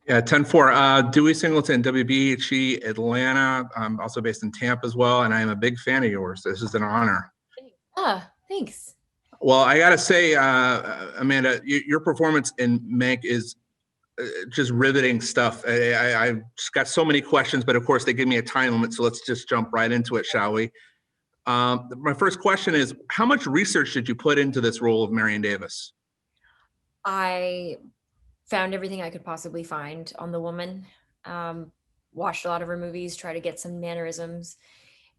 Yeah, 10-4. Dewey Singleton, WBHE Atlanta. I'm also based in Tampa as well, and I am a big fan of yours. This is an honor. Ah, thanks. Well, I got to say, Amanda, your performance in Mank is just riveting stuff. I've just got so many questions, but of course, they give me a time limit, so let's just jump right into it, shall we? My first question is, how much research did you put into this role of Marion Davies? I found everything I could possibly find on the woman. Watched a lot of her movies, try to get some mannerisms,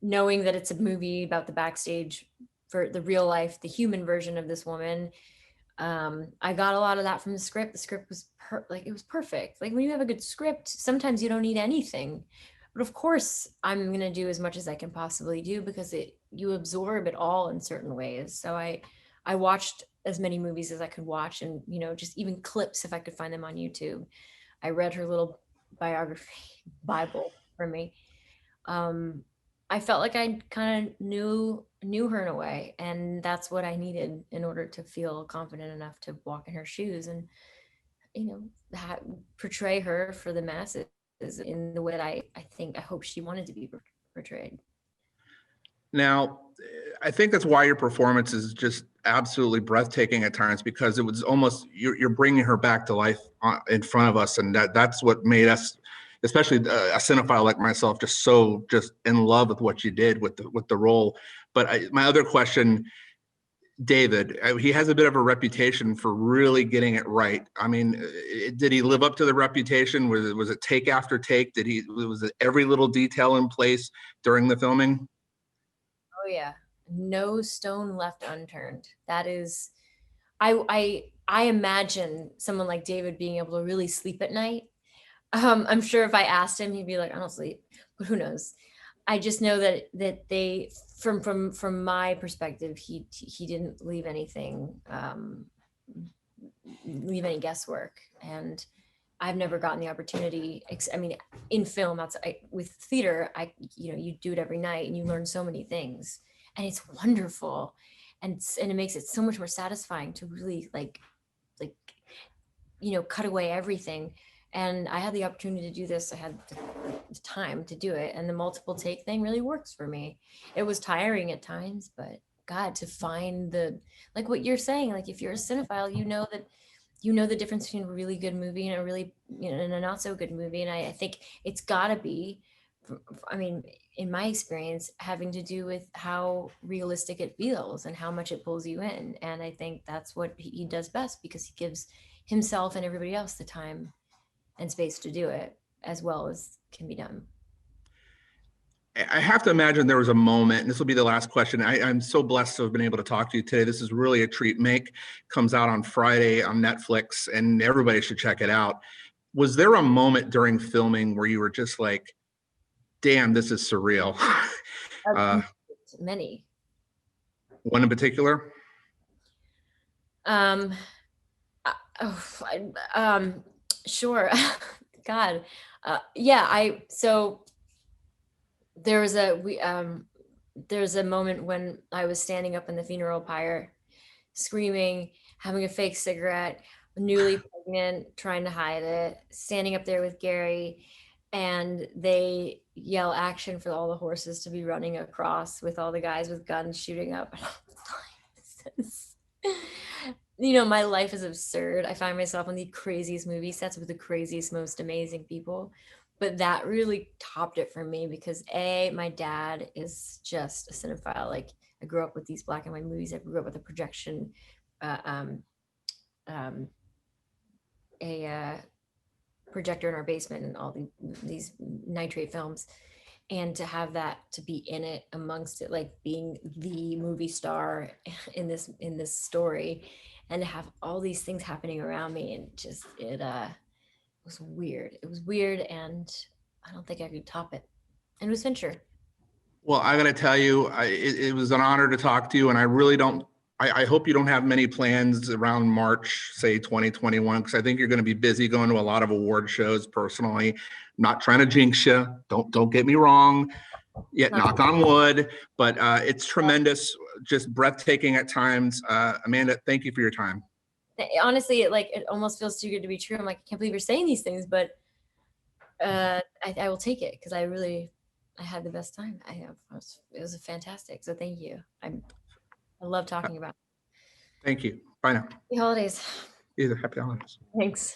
knowing that it's a movie about the backstage for the real life, the human version of this woman. I got a lot of that from the script. The script was it was perfect. Like when you have a good script, sometimes you don't need anything. But of course, I'm gonna do as much as I can possibly do because you absorb it all in certain ways. So I watched as many movies as I could watch, and just even clips if I could find them on YouTube. I read her little biography Bible for me. I felt like I kind of knew her in a way, and that's what I needed in order to feel confident enough to walk in her shoes and portray her for the masses in the way that I hope she wanted to be portrayed. Now, I think that's why your performance is just absolutely breathtaking at times, because it was almost you're bringing her back to life in front of us, and that's what made us, especially a cinephile like myself, just in love with what you did with the role. But my other question, David, he has a bit of a reputation for really getting it right. I mean, did he live up to the reputation? Was it take after take? Was it every little detail in place during the filming? Oh yeah, no stone left unturned. That is, I imagine someone like David being able to really sleep at night. I'm sure if I asked him, he'd be like, I don't sleep, but who knows? I just know that they, from my perspective, he didn't leave anything, leave any guesswork, and I've never gotten the opportunity. I mean, in film, with theater, you do it every night and you learn so many things, and it's wonderful, and it makes it so much more satisfying to really like cut away everything. And I had the opportunity to do this. I had the time to do it, and the multiple take thing really works for me. It was tiring at times, but God, to find like what you're saying, like if you're a cinephile, you know the difference between a really good movie and a really and a not so good movie. And I think it's got to be, I mean, in my experience, having to do with how realistic it feels and how much it pulls you in. And I think that's what he does best, because he gives himself and everybody else the time and space to do it as well as can be done. I have to imagine there was a moment, and this will be the last question. I'm so blessed to have been able to talk to you today. This is really a treat. Mank comes out on Friday on Netflix, and everybody should check it out. Was there a moment during filming where you were just like, damn, this is surreal? Many. One in particular? Sure. God. Yeah, so there's a moment when I was standing up in the funeral pyre, screaming, having a fake cigarette, newly pregnant, trying to hide it, standing up there with Gary, and they yell action for all the horses to be running across with all the guys with guns shooting up. My life is absurd. I find myself on the craziest movie sets with the craziest, most amazing people. But that really topped it for me because my dad is just a cinephile. Like, I grew up with these black and white movies. I grew up with a projection, a projector in our basement and all these nitrate films. And to have that, to be in it amongst it, like being the movie star in this story, and to have all these things happening around me, and just it was weird. It was weird, and I don't think I could top it. And it was Fincher. Well, I got to tell you, it was an honor to talk to you, and I really don't. I hope you don't have many plans around March, say 2021, because I think you're going to be busy going to a lot of award shows. Personally, I'm not trying to jinx you. Don't get me wrong. Yeah, knock on wood. But it's tremendous, just breathtaking at times. Amanda, thank you for your time. honestly, it almost feels too good to be true. I'm like, I can't believe you're saying these things, but I will take it because I had the best time. It was fantastic. So thank you. I love talking about Thank you. Bye now. happy holidays. Either happy holidays. Thanks.